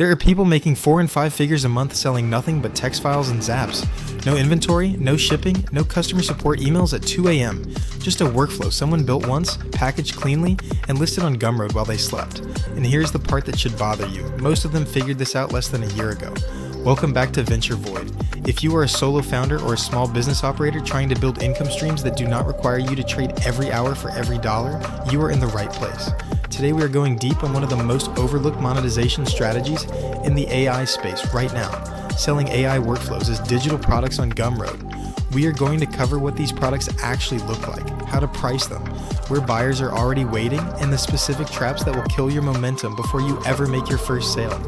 There are people making 4 and 5 figures a month selling nothing but text files and Zaps. No inventory, no shipping, no customer support emails at 2 a.m. Just a workflow someone built once, packaged cleanly, and listed on Gumroad while they slept. And here's the part that should bother you. Most of them figured this out less than a year ago. Welcome back to Venture Void. If you are a solo founder or a small business operator trying to build income streams that do not require you to trade every hour for every dollar, you are in the right place. Today we are going deep on one of the most overlooked monetization strategies in the AI space right now, selling AI workflows as digital products on Gumroad. We are going to cover what these products actually look like, how to price them, where buyers are already waiting, and the specific traps that will kill your momentum before you ever make your first sale.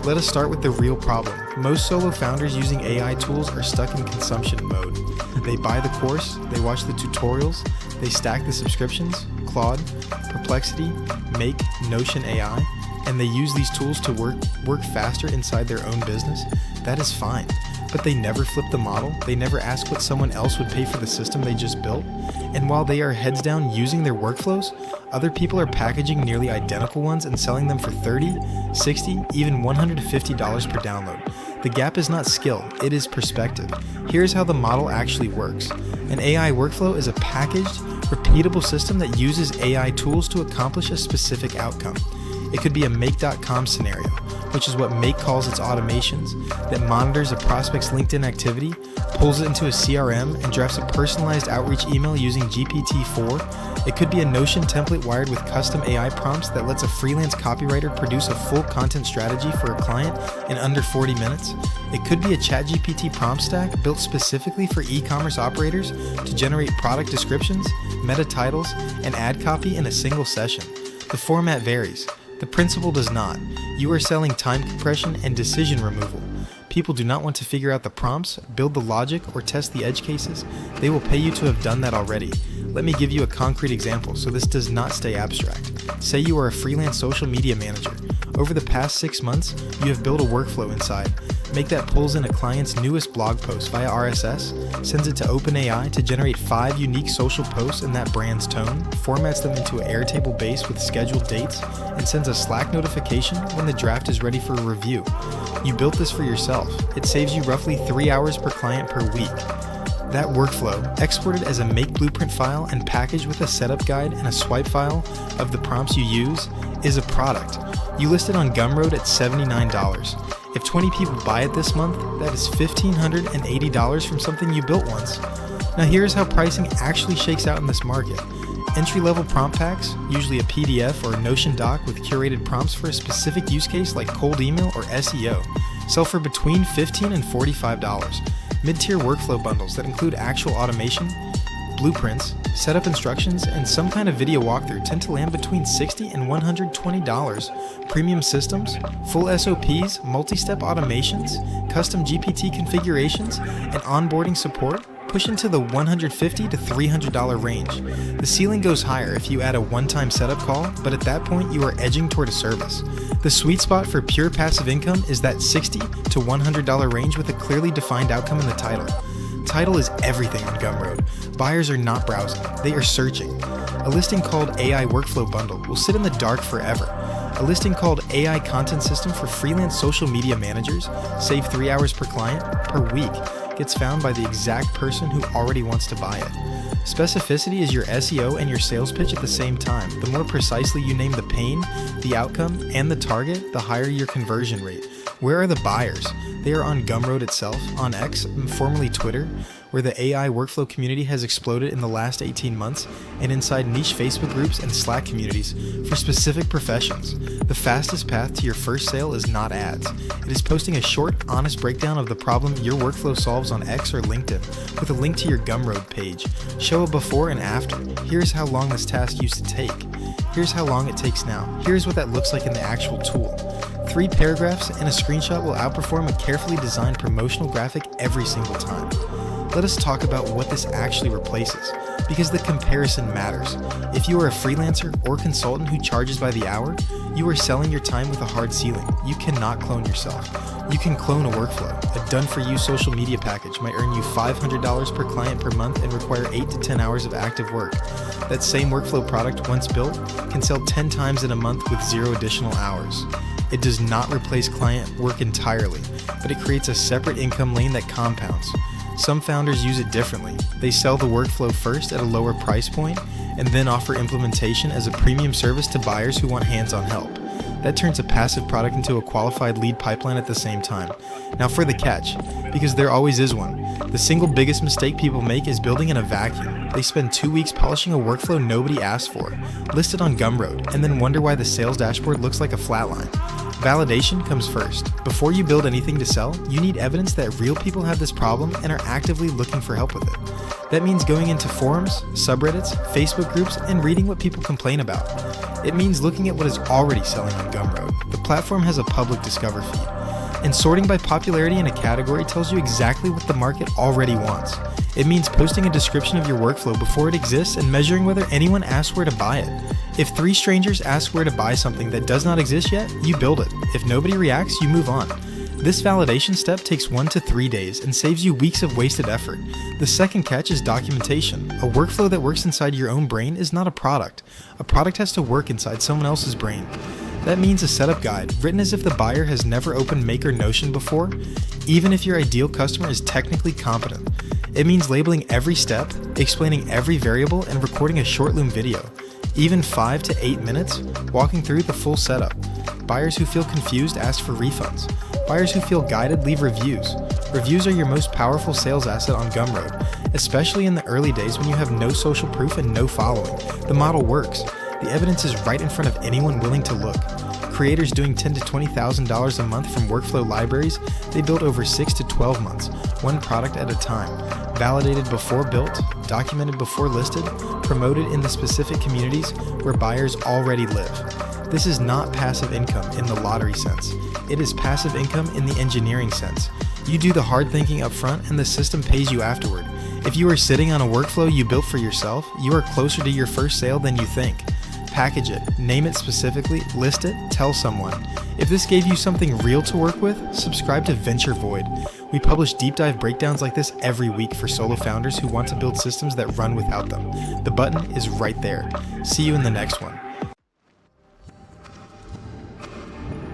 Let us start with the real problem. Most solo founders using AI tools are stuck in consumption mode. They buy the course, they watch the tutorials, they stack the subscriptions, Claude, Perplexity, Make, Notion AI, and they use these tools to work faster inside their own business. That is fine, but they never flip the model, they never ask what someone else would pay for the system they just built, and while they are heads down using their workflows, other people are packaging nearly identical ones and selling them for $30, $60, even $150 per download. The gap is not skill, it is perspective. Here's how the model actually works. An AI workflow is a packaged, repeatable system that uses AI tools to accomplish a specific outcome. It could be a Make.com scenario, which is what Make calls its automations, that monitors a prospect's LinkedIn activity, pulls it into a CRM, and drafts a personalized outreach email using GPT-4. It could be a Notion template wired with custom AI prompts that lets a freelance copywriter produce a full content strategy for a client in under 40 minutes. It could be a ChatGPT prompt stack built specifically for e-commerce operators to generate product descriptions, meta titles, and ad copy in a single session. The format varies. The principle does not. You are selling time compression and decision removal. People do not want to figure out the prompts, build the logic, or test the edge cases. They will pay you to have done that already. Let me give you a concrete example so this does not stay abstract. Say you are a freelance social media manager. Over the past 6 months, you have built a workflow inside. Make that pulls in a client's newest blog post via RSS, sends it to OpenAI to generate 5 unique social posts in that brand's tone, formats them into an Airtable base with scheduled dates, and sends a Slack notification when the draft is ready for a review. You built this for yourself. It saves you roughly 3 hours per client per week. That workflow, exported as a Make blueprint file and packaged with a setup guide and a swipe file of the prompts you use, is a product. You list it on Gumroad at $79. If 20 people buy it this month, that is $1,580 from something you built once. Now here's how pricing actually shakes out in this market. Entry-level prompt packs, usually a PDF or a Notion doc with curated prompts for a specific use case like cold email or SEO, sell for between $15 and $45. Mid-tier workflow bundles that include actual automation, blueprints, setup instructions, and some kind of video walkthrough tend to land between $60 and $120. Premium systems, full SOPs, multi-step automations, custom GPT configurations, and onboarding support push into the $150 to $300 range. The ceiling goes higher if you add a one-time setup call, but at that point you are edging toward a service. The sweet spot for pure passive income is that $60 to $100 range with a clearly defined outcome in the title. Title is everything on Gumroad. Buyers are not browsing, they are searching. A listing called AI Workflow Bundle will sit in the dark forever. A listing called AI Content System for freelance social media managers, save 3 hours per client per week, gets found by the exact person who already wants to buy it. Specificity is your SEO and your sales pitch at the same time. The more precisely you name the pain, the outcome, and the target, the higher your conversion rate. Where are the buyers? They are on Gumroad itself, on X, formerly Twitter, where the AI workflow community has exploded in the last 18 months, and inside niche Facebook groups and Slack communities for specific professions. The fastest path to your first sale is not ads. It is posting a short, honest breakdown of the problem your workflow solves on X or LinkedIn with a link to your Gumroad page. Show a before and after. Here's how long this task used to take. Here's how long it takes now. Here's what that looks like in the actual tool. 3 paragraphs and a screenshot will outperform a carefully designed promotional graphic every single time. Let us talk about what this actually replaces, because the comparison matters. If you are a freelancer or consultant who charges by the hour, you are selling your time with a hard ceiling. You cannot clone yourself. You can clone a workflow. A done-for-you social media package might earn you $500 per client per month and require 8 to 10 hours of active work. That same workflow product, once built, can sell 10 times in a month with 0 additional hours. It does not replace client work entirely, but it creates a separate income lane that compounds. Some founders use it differently. They sell the workflow first at a lower price point and then offer implementation as a premium service to buyers who want hands-on help. That turns a passive product into a qualified lead pipeline at the same time. Now for the catch, because there always is one. The single biggest mistake people make is building in a vacuum. They spend 2 weeks polishing a workflow nobody asked for, list it on Gumroad, and then wonder why the sales dashboard looks like a flatline. Validation comes first. Before you build anything to sell, you need evidence that real people have this problem and are actively looking for help with it. That means going into forums, subreddits, Facebook groups, and reading what people complain about. It means looking at what is already selling on Gumroad. The platform has a public discover feed. And sorting by popularity in a category tells you exactly what the market already wants. It means posting a description of your workflow before it exists and measuring whether anyone asks where to buy it. If 3 strangers ask where to buy something that does not exist yet, you build it. If nobody reacts, you move on. This validation step takes 1 to 3 days and saves you weeks of wasted effort. The second catch is documentation. A workflow that works inside your own brain is not a product. A product has to work inside someone else's brain. That means a setup guide, written as if the buyer has never opened Make or Notion before, even if your ideal customer is technically competent. It means labeling every step, explaining every variable, and recording a short Loom video. Even 5 to 8 minutes, walking through the full setup. Buyers who feel confused ask for refunds. Buyers who feel guided leave reviews. Reviews are your most powerful sales asset on Gumroad, especially in the early days when you have no social proof and no following. The model works. The evidence is right in front of anyone willing to look. Creators doing $10,000 to $20,000 a month from workflow libraries, they build over 6 to 12 months, one product at a time. Validated before built, documented before listed, promoted in the specific communities where buyers already live. This is not passive income in the lottery sense. It is passive income in the engineering sense. You do the hard thinking up front and the system pays you afterward. If you are sitting on a workflow you built for yourself, you are closer to your first sale than you think. Package it, name it specifically, list it, tell someone. If this gave you something real to work with, subscribe to Venture Void. We publish deep dive breakdowns like this every week for solo founders who want to build systems that run without them. The button is right there. See you in the next one.